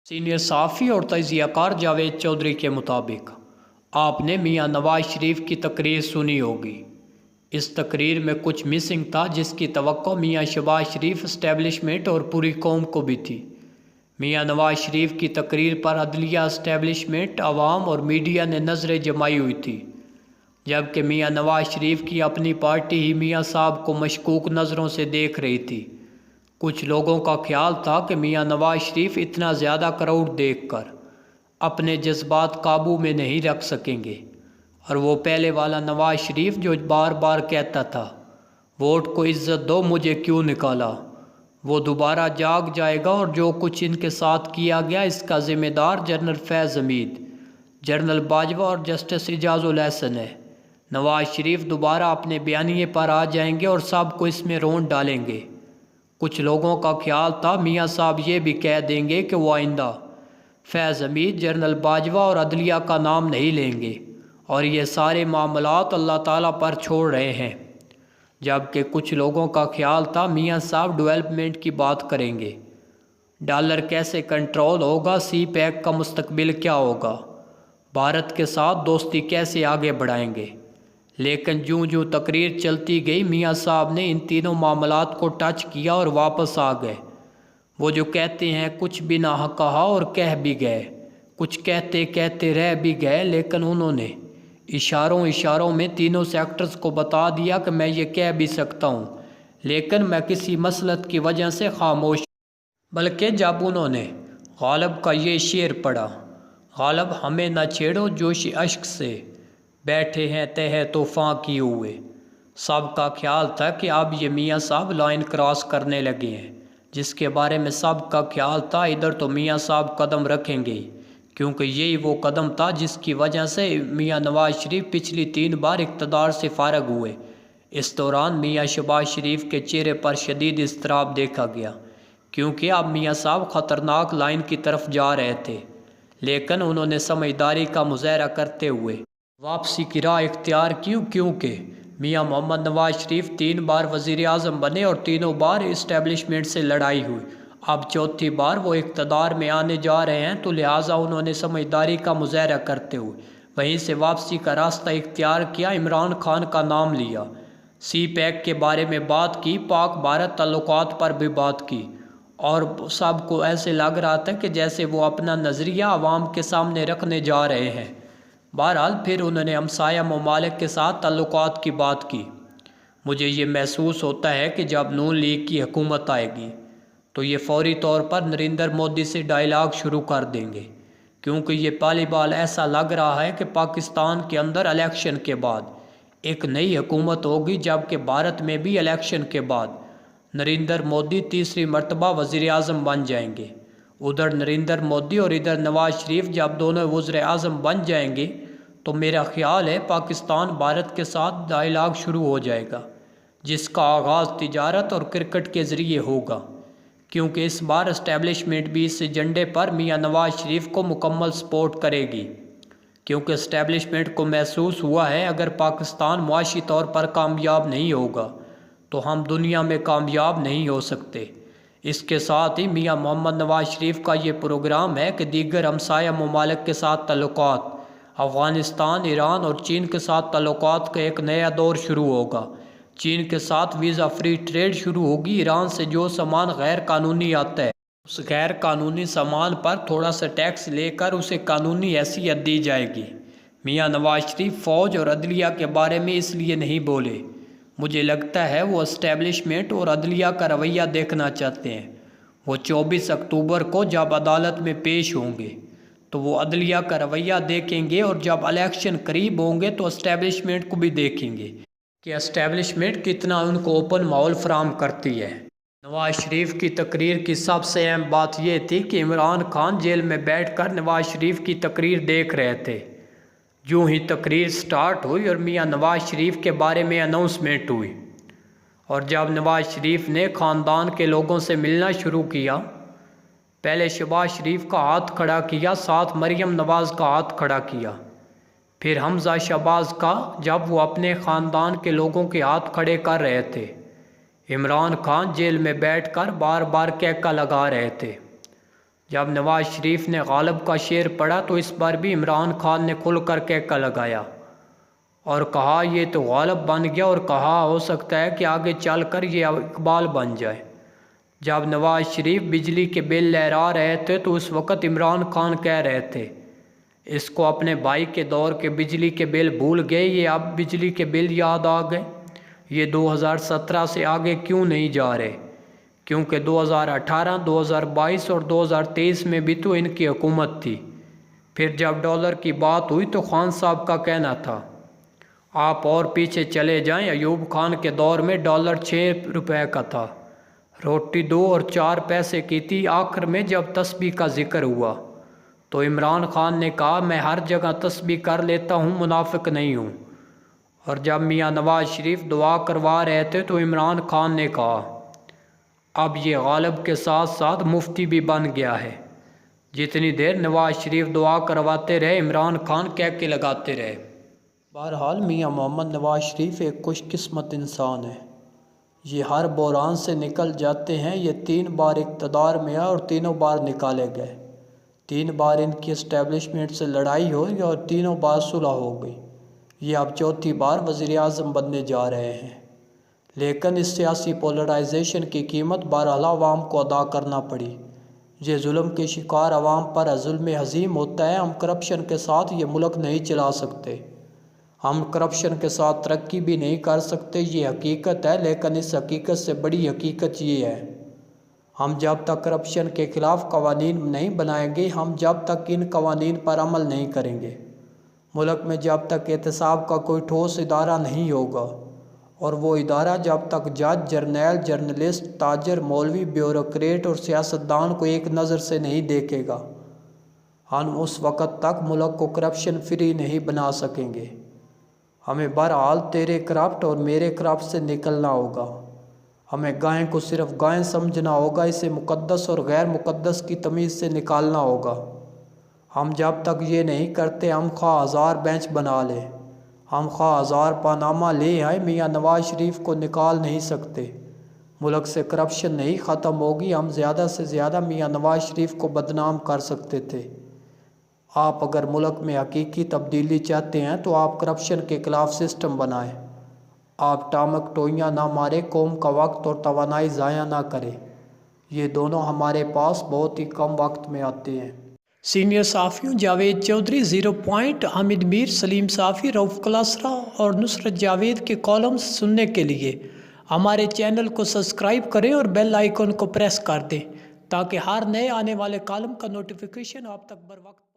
Senior صحافی اور تجزیہ کار جاوید چودھری کے مطابق آپ نے میاں نواز شریف کی تقریر سنی ہوگی۔ اس تقریر میں کچھ مسنگ تھا جس کی توقع میاں شہباز شریف اسٹیبلشمنٹ اور پوری قوم کو بھی تھی۔ میاں نواز شریف کی تقریر پر عدلیہ، اسٹیبلشمنٹ، عوام اور میڈیا نے نظریں جمائی ہوئی تھی، جبکہ میاں نواز شریف کی اپنی پارٹی ہی میاں صاحب کو مشکوک نظروں سے دیکھ رہی تھی۔ کچھ لوگوں کا خیال تھا کہ میاں نواز شریف اتنا زیادہ کراؤڈ دیکھ کر اپنے جذبات قابو میں نہیں رکھ سکیں گے، اور وہ پہلے والا نواز شریف جو بار بار کہتا تھا ووٹ کو عزت دو، مجھے کیوں نکالا، وہ دوبارہ جاگ جائے گا، اور جو کچھ ان کے ساتھ کیا گیا اس کا ذمہ دار جنرل فیض حمید، جنرل باجوہ اور جسٹس اعجاز الحسن ہے۔ نواز شریف دوبارہ اپنے بیانیے پر آ جائیں گے اور سب کو اس میں رون ڈالیں گے۔ کچھ لوگوں کا خیال تھا میاں صاحب یہ بھی کہہ دیں گے کہ وہ آئندہ فیض حمید، جنرل باجوہ اور عدلیہ کا نام نہیں لیں گے اور یہ سارے معاملات اللہ تعالیٰ پر چھوڑ رہے ہیں، جبکہ کچھ لوگوں کا خیال تھا میاں صاحب ڈیولپمنٹ کی بات کریں گے، ڈالر کیسے کنٹرول ہوگا، سی پیک کا مستقبل کیا ہوگا، بھارت کے ساتھ دوستی کیسے آگے بڑھائیں گے۔ لیکن جوں جوں تقریر چلتی گئی میاں صاحب نے ان تینوں معاملات کو ٹچ کیا اور واپس آ گئے۔ وہ جو کہتے ہیں کچھ بھی نہ کہا اور کہہ بھی گئے، کچھ کہتے کہتے رہ بھی گئے، لیکن انہوں نے اشاروں میں تینوں سیکٹرز کو بتا دیا کہ میں یہ کہہ بھی سکتا ہوں لیکن میں کسی مسلط کی وجہ سے خاموش۔ بلکہ جب انہوں نے غالب کا یہ شعر پڑھا، غالب ہمیں نہ چھیڑو جوش اشک سے، بیٹھے ہیں تہہ طوفاں کیے ہوئے، سب کا خیال تھا کہ اب یہ میاں صاحب لائن کراس کرنے لگے ہیں، جس کے بارے میں سب کا خیال تھا ادھر تو میاں صاحب قدم رکھیں گے، کیونکہ یہی وہ قدم تھا جس کی وجہ سے میاں نواز شریف پچھلی 3 بار اقتدار سے فارغ ہوئے۔ اس دوران میاں شہباز شریف کے چہرے پر شدید اضطراب دیکھا گیا، کیونکہ اب میاں صاحب خطرناک لائن کی طرف جا رہے تھے، لیکن انہوں نے سمجھداری کا مظاہرہ کرتے ہوئے واپسی کی راہ اختیار کی، کیونکہ میاں محمد نواز شریف 3 بار وزیر اعظم بنے اور تینوں بار اسٹیبلشمنٹ سے لڑائی ہوئی، اب چوتھی بار وہ اقتدار میں آنے جا رہے ہیں، تو لہٰذا انہوں نے سمجھداری کا مظاہرہ کرتے ہوئے وہیں سے واپسی کا راستہ اختیار کیا، عمران خان کا نام لیا، سی پیک کے بارے میں بات کی، پاک بھارت تعلقات پر بھی بات کی، اور سب کو ایسے لگ رہا تھا کہ جیسے وہ اپنا نظریہ عوام کے سامنے رکھنے جا رہے ہیں۔ بہرحال پھر انہوں نے ہمسایہ ممالک کے ساتھ تعلقات کی بات کی۔ مجھے یہ محسوس ہوتا ہے کہ جب نون لیگ کی حکومت آئے گی تو یہ فوری طور پر نریندر مودی سے ڈائیلاگ شروع کر دیں گے، کیونکہ یہ پالی بال ایسا لگ رہا ہے کہ پاکستان کے اندر الیکشن کے بعد ایک نئی حکومت ہوگی، جبکہ بھارت میں بھی الیکشن کے بعد نریندر مودی تیسری مرتبہ وزیر اعظم بن جائیں گے۔ ادھر نریندر مودی اور ادھر نواز شریف جب دونوں وزیر اعظم بن جائیں گے تو میرا خیال ہے پاکستان بھارت کے ساتھ ڈائیلاگ شروع ہو جائے گا، جس کا آغاز تجارت اور کرکٹ کے ذریعے ہوگا، کیونکہ اس بار اسٹیبلشمنٹ بھی اس ایجنڈے پر میاں نواز شریف کو مکمل سپورٹ کرے گی، کیونکہ اسٹیبلشمنٹ کو محسوس ہوا ہے اگر پاکستان معاشی طور پر کامیاب نہیں ہوگا تو ہم دنیا میں کامیاب نہیں ہو سکتے۔ اس کے ساتھ ہی میاں محمد نواز شریف کا یہ پروگرام ہے کہ دیگر ہمسایہ ممالک کے ساتھ تعلقات، افغانستان، ایران اور چین کے ساتھ تعلقات کا ایک نیا دور شروع ہوگا، چین کے ساتھ ویزا فری ٹریڈ شروع ہوگی، ایران سے جو سامان غیر قانونی آتا ہے اس غیر قانونی سامان پر تھوڑا سا ٹیکس لے کر اسے قانونی حیثیت دی جائے گی۔ میاں نواز شریف فوج اور عدلیہ کے بارے میں اس لیے نہیں بولے، مجھے لگتا ہے وہ اسٹیبلشمنٹ اور عدلیہ کا رویہ دیکھنا چاہتے ہیں۔ وہ 24 اکتوبر کو جب عدالت میں پیش ہوں گے تو وہ عدلیہ کا رویہ دیکھیں گے، اور جب الیکشن قریب ہوں گے تو اسٹیبلشمنٹ کو بھی دیکھیں گے کہ اسٹیبلشمنٹ کتنا ان کو اوپن ماحول فراہم کرتی ہے۔ نواز شریف کی تقریر کی سب سے اہم بات یہ تھی کہ عمران خان جیل میں بیٹھ کر نواز شریف کی تقریر دیکھ رہے تھے۔ یوں ہی تقریر سٹارٹ ہوئی اور میاں نواز شریف کے بارے میں اناؤنسمنٹ ہوئی، اور جب نواز شریف نے خاندان کے لوگوں سے ملنا شروع کیا، پہلے شہباز شریف کا ہاتھ کھڑا کیا، ساتھ مریم نواز کا ہاتھ کھڑا کیا، پھر حمزہ شہباز کا، جب وہ اپنے خاندان کے لوگوں کے ہاتھ کھڑے کر رہے تھے۔ عمران خان جیل میں بیٹھ کر بار بار کہکا لگا رہے تھے۔ جب نواز شریف نے غالب کا شعر پڑھا تو اس بار بھی عمران خان نے کھل کر کہکا لگایا اور کہا یہ تو غالب بن گیا، اور کہا ہو سکتا ہے کہ آگے چل کر یہ اقبال بن جائے۔ جب نواز شریف بجلی کے بل لہرا رہے تھے تو اس وقت عمران خان کہہ رہے تھے اس کو اپنے بھائی کے دور کے بجلی کے بل بھول گئے، یہ اب بجلی کے بل یاد آ گئے، یہ 2017 سے آگے کیوں نہیں جا رہے، کیونکہ 2018، 2022 اور 2023 میں بھی تو ان کی حکومت تھی۔ پھر جب ڈالر کی بات ہوئی تو خان صاحب کا کہنا تھا آپ اور پیچھے چلے جائیں، ایوب خان کے دور میں ڈالر 6 روپے کا تھا، روٹی 2 اور 4 پیسے کی تھی۔ آخر میں جب تسبیح کا ذکر ہوا تو عمران خان نے کہا میں ہر جگہ تسبیح کر لیتا ہوں، منافق نہیں ہوں۔ اور جب میاں نواز شریف دعا کروا رہے تھے تو عمران خان نے کہا اب یہ غالب کے ساتھ ساتھ مفتی بھی بن گیا ہے۔ جتنی دیر نواز شریف دعا کرواتے رہے عمران خان کہکے لگاتے رہے۔ بہرحال میاں محمد نواز شریف ایک خوش قسمت انسان ہے، یہ ہر بحران سے نکل جاتے ہیں۔ یہ 3 بار اقتدار میں آئے اور تینوں بار نکالے گئے، 3 بار ان کی اسٹیبلشمنٹ سے لڑائی ہوئی اور تینوں بار صلح ہو گئی۔ یہ اب 4تھی بار وزیر اعظم بننے جا رہے ہیں، لیکن اس سیاسی پولرائزیشن کی قیمت بہرحال عوام کو ادا کرنا پڑی۔ یہ ظلم کے شکار عوام پر ظلم عظیم ہوتا ہے۔ ہم کرپشن کے ساتھ یہ ملک نہیں چلا سکتے، ہم کرپشن کے ساتھ ترقی بھی نہیں کر سکتے، یہ حقیقت ہے۔ لیکن اس حقیقت سے بڑی حقیقت یہ ہے ہم جب تک کرپشن کے خلاف قوانین نہیں بنائیں گے، ہم جب تک ان قوانین پر عمل نہیں کریں گے، ملک میں جب تک احتساب کا کوئی ٹھوس ادارہ نہیں ہوگا، اور وہ ادارہ جب تک جج، جرنیل، جرنلسٹ، تاجر، مولوی، بیوروکریٹ اور سیاستدان کو ایک نظر سے نہیں دیکھے گا، ہم اس وقت تک ملک کو کرپشن فری نہیں بنا سکیں گے۔ ہمیں بہرحال تیرے کرپٹ اور میرے کرپٹ سے نکلنا ہوگا۔ ہمیں گائے کو صرف گائے سمجھنا ہوگا، اسے مقدس اور غیر مقدس کی تمیز سے نکالنا ہوگا۔ ہم جب تک یہ نہیں کرتے، ہم خواہ 1000 بینچ بنا لیں، ہم خواہ 1000 پانامہ لے آئے، میاں نواز شریف کو نکال نہیں سکتے۔ ملک سے کرپشن نہیں ختم ہوگی۔ ہم زیادہ سے زیادہ میاں نواز شریف کو بدنام کر سکتے تھے۔ آپ اگر ملک میں حقیقی تبدیلی چاہتے ہیں تو آپ کرپشن کے خلاف سسٹم بنائیں، آپ ٹامک ٹوئیاں نہ ماریں، قوم کا وقت اور توانائی ضائع نہ کریں، یہ دونوں ہمارے پاس بہت ہی کم وقت میں آتے ہیں۔ سینئر صحافیوں جاوید چودھری، 0 پوائنٹ، حامد میر، سلیم صافی، رؤف کلاسرا اور نصرت جاوید کے کالمز سننے کے لیے ہمارے چینل کو سبسکرائب کریں اور بیل آئیکن کو پریس کر دیں تاکہ ہر نئے آنے والے کالم کا نوٹیفیکیشن آپ تک بر وقت